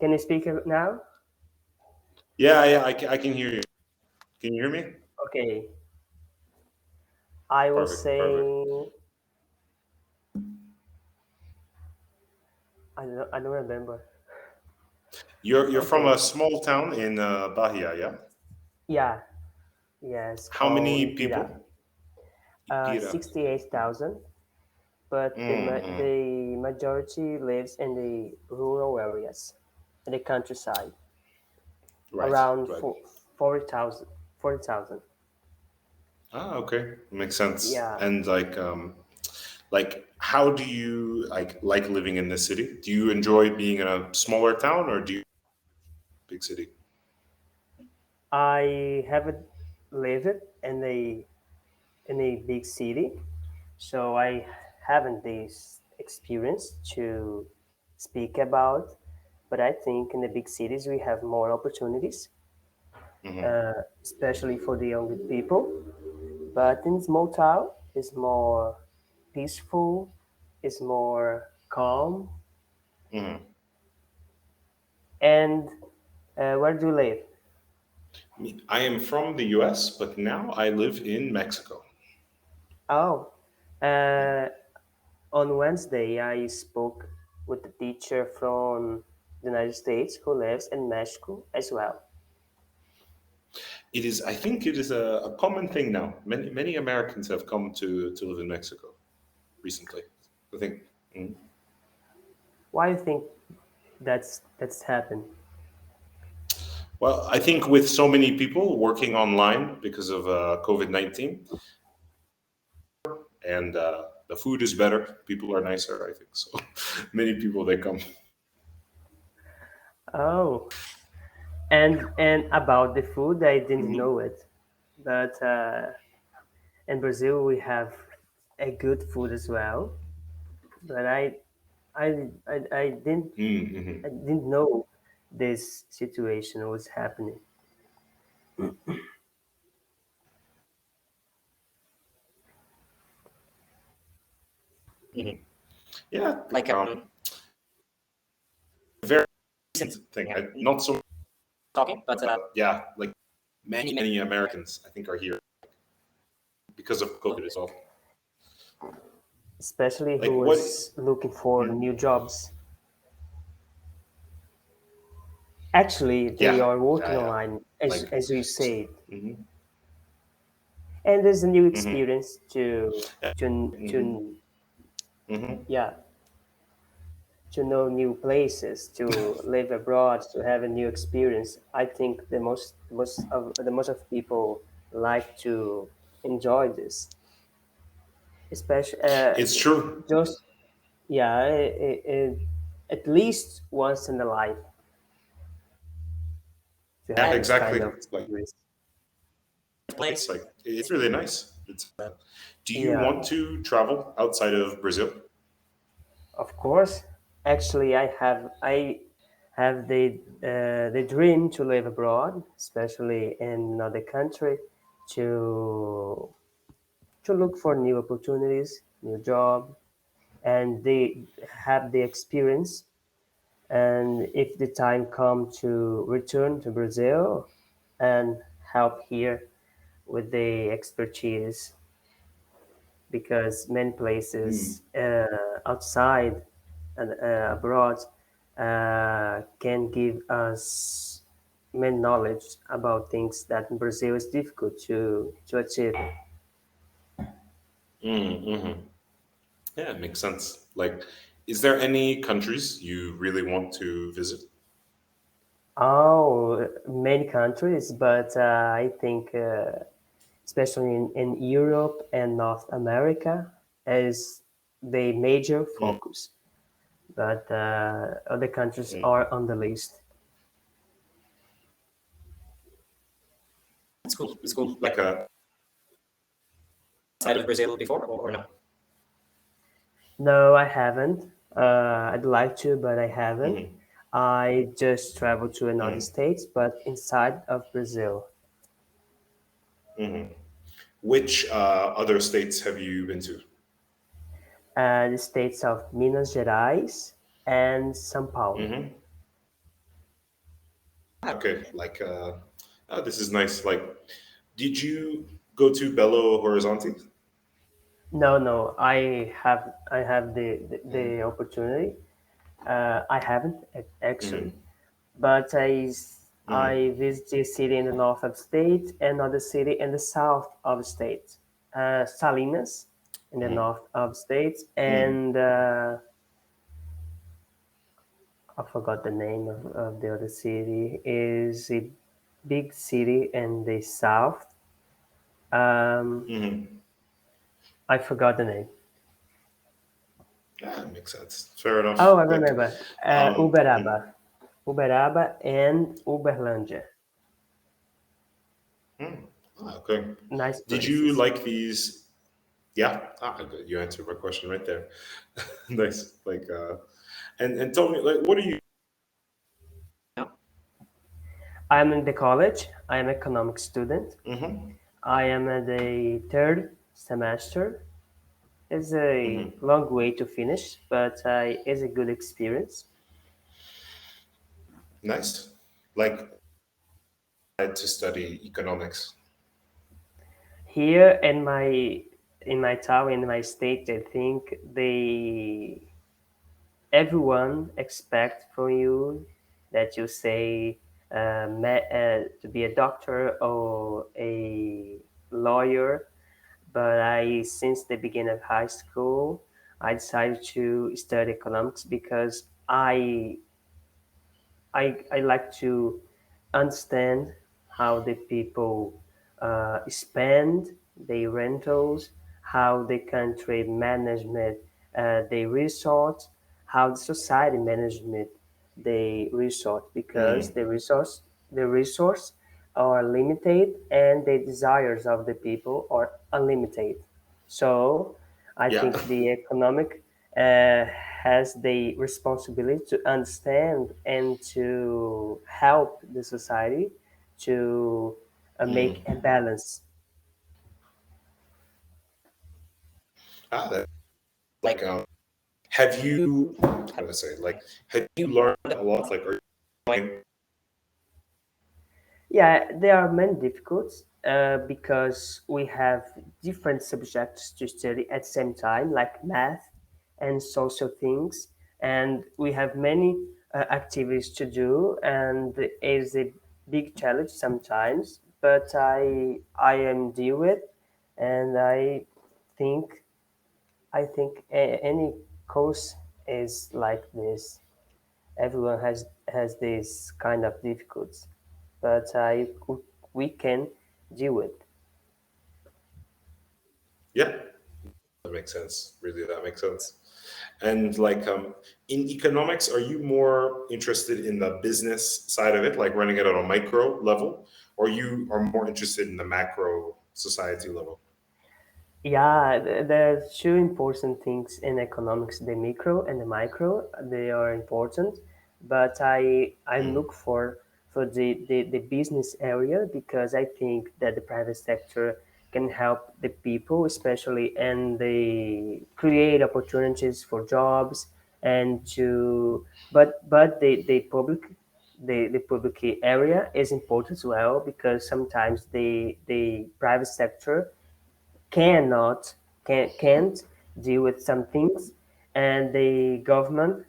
Can you speak now? Yeah, yeah, I can hear you. Can you hear me? Okay. I was Perfect, perfect. saying I don't remember. You're from Okay. a small town in Bahia, yeah? Yeah. Yeah. It's How called many Ipira. people? Ipira. 68,000, but Mm-hmm. the majority lives in the rural areas, in the countryside. Right, Around right. 40,000. 40,000. Ah, okay, makes sense. Yeah. And like, how do you like living in the city? Do you enjoy being in a smaller town, or do you big city? I haven't lived in a big city, so I haven't this experience to speak about. But I think in the big cities we have more opportunities, Mm-hmm. especially for the younger people. But in small town, it's more peaceful, it's more calm. Mm-hmm. And where do you live? I am from the U.S., but now I live in Mexico. Oh, Yeah. uh, on Wednesday I spoke with a teacher from the United States who lives in Mexico as well. It is. I think it is a common thing now. Many Americans have come to live in Mexico recently. I think. Mm. Why do you think that's happened? Well, I think with so many people working online because of COVID-19, and the food is better, people are nicer. I think so. Many people they come. Oh, and about the food, I didn't Mhm. know it, but in Brazil we have a good food as well. But Mm-hmm. I didn't know this situation was happening. Hmm. Yeah, very recent thing. Not so but yeah, like many Americans I think are here because of COVID as well. Especially who Like what? was looking for Mhm. new jobs. Actually, they Yeah, are working yeah, yeah. online, Like, as you said, mm-hmm. and there's a new Mm-hmm. experience Mm-hmm. to Mm-hmm. yeah, to know new places, to live abroad, to have a new experience. I think the most of people like to enjoy this, especially It's true. just yeah, at least once in a life to Yeah, have this kind exactly. of Like experience. it's like it's really nice. It's. Do you Yeah, want to travel outside of Brazil? of course. Actually, I have the dream to live abroad, especially in another country, to to look for new opportunities, new job, and they have the experience. And if the time come to return to Brazil and help here with the expertise, because many Mm. places outside and abroad can give us many knowledge about things that in Brazil is difficult to achieve. Mm-hmm. Yeah, it makes sense. Like, is there any countries you really want to visit? Oh, many countries, but I think especially in Europe and North America is the major Mm. focus. But other countries Mm. are on the list. It's cool. It's cool. Like outside of Brazil before, or no? No, I haven't. I'd like to, but I haven't. Mm-hmm. I just traveled to another Mm-hmm. states, but inside of Brazil, Mm-hmm. Which other states have you been to? the states of Minas Gerais and São Paulo. Mm-hmm. Okay, like oh, this is nice. Like, did you go to Belo Horizonte? No, no, I have the opportunity. I haven't actually, but I visited a city in the north of the state, another city in the south of the state, Salinas in the north of the state, and I forgot the name of the other city. Is a big city in the south. Um, I forgot the name. Yeah, makes sense. Fair Oh, enough. I Like, remember. um, Uberaba, Uberaba, and Uberlândia. okay. Nice Did you places. like these? Yeah, good. You answered my question right there. Nice. Like, and tell me, like, what are you? I'm in the college. I am an economics student. I am at the third semester. It's a long way to finish, but it's a good experience. Nice. Like, I had to study economics. Here in my town, in my state, I think everyone expect from you that you say to be a doctor or a lawyer. But I, since the beginning of high school, I decided to study economics because I like to understand how the people spend their rentals, how the country management they resort, how the society management they resort, because the resource are limited and the desires of the people are unlimited. So I Yeah. think the economic uh, has the responsibility to understand and to help the society to make a balance. That, like, have you? How do I say? Like, have you learned a lot? Like, are you enjoying- Yeah, there are many difficulties because we have different subjects to study at the same time, like math and social things, and we have many activities to do, and it is a big challenge sometimes. But I am deal with, and think I think any course is like this. Everyone has this kind of difficulties, but we can deal with. Yeah, that makes sense. Really, that makes sense. And like, in economics, are you more interested in the business side of it, like running it on a micro level, or you are more interested in the macro society level? Yeah, there are two important things in economics: the micro and the micro. They are important, but I look for the business area because I think that the private sector can help the people, especially, and they create opportunities for jobs and to. But the public area is important as well because sometimes the private sector can't deal with some things, and the government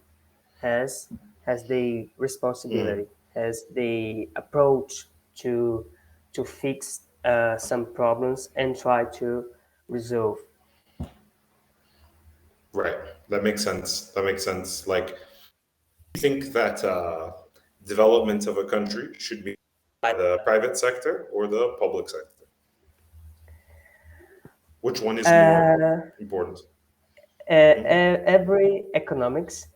has has the responsibility, has the approach to fix some problems and try to resolve. Right. That makes sense. That makes sense. Like, you think that development of a country should be by the private sector or the public sector? Which one is more Uh, important? every economics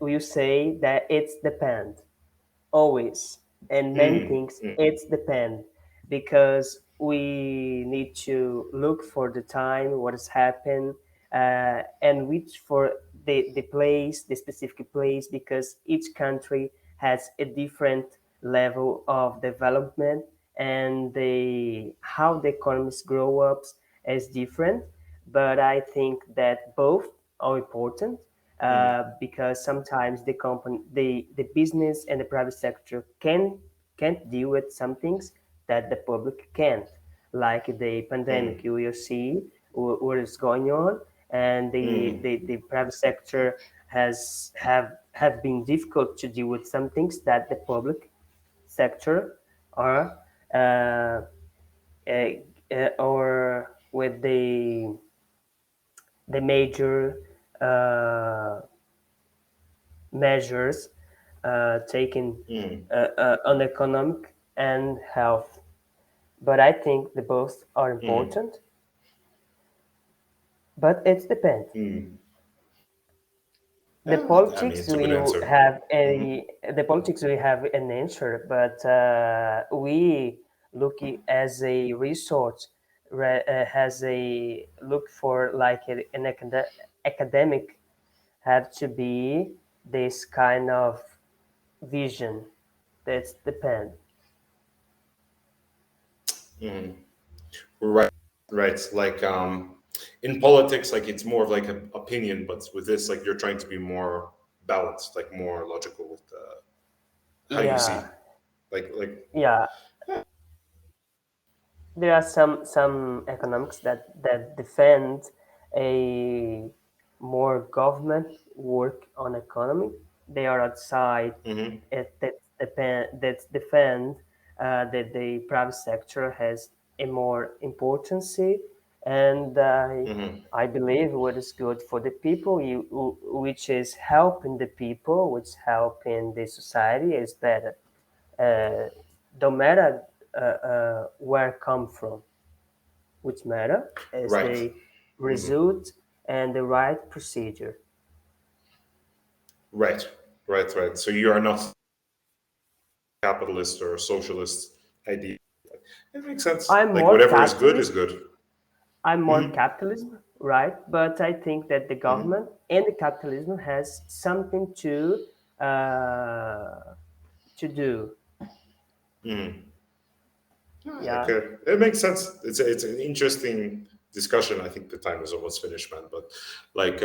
will say that it's depend always, and many things it's depend because we need to look for the time what has happened and which for the specific place, because each country has a different level of development, and the how the economies grow up is different. But I think that both are important. because sometimes the company, the business and the private sector can't deal with some things that the public can't, like the pandemic. You will see what is going on, and the private sector have been difficult to deal with some things that the public sector are uh, or with the major uh, measures taken on economic and health. But I think the both are important, but it depends. The Yeah, I mean, politics it's a good will answer. have a the politics will have an answer, but we look as a resource, has a look for like an academic have to be this kind of vision. That's depend. Right, right. Like in politics, like it's more of like an opinion, but with this, like you're trying to be more balanced, like more logical with how you Yeah, see, like yeah. There are some economics that defend a more government work on economy. They are outside it that defend that the private sector has a more importance, and I believe what is good for the people, which is helping the people, which helping the society, is better. Uh, don't matter where come from, which matter is right, the result and the right procedure. right, right. So you are not capitalist or socialist idea. It makes sense. I'm Like more whatever is good is capitalist. good. I'm more capitalism, right? But I think that the government and the capitalism has something uh, to do. Yeah. Okay, it makes sense. It's an interesting discussion. I think the time is almost finished, man. But like,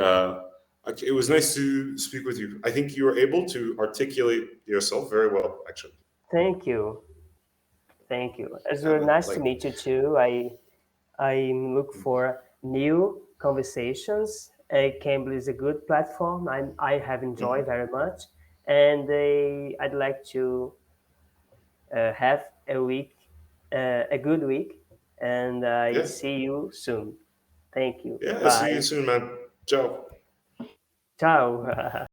okay, it was nice to speak with you. I think you were able to articulate yourself very well, actually. Thank you. Thank you. It's Yeah, really man. nice to Like, meet you too. I look for new conversations. Cambly is a good platform. I have enjoyed very much, and I'd like to have a good week, and I yeah, see you soon. Thank you. yeah. I'll see you Bye. soon, man. Ciao. Ciao.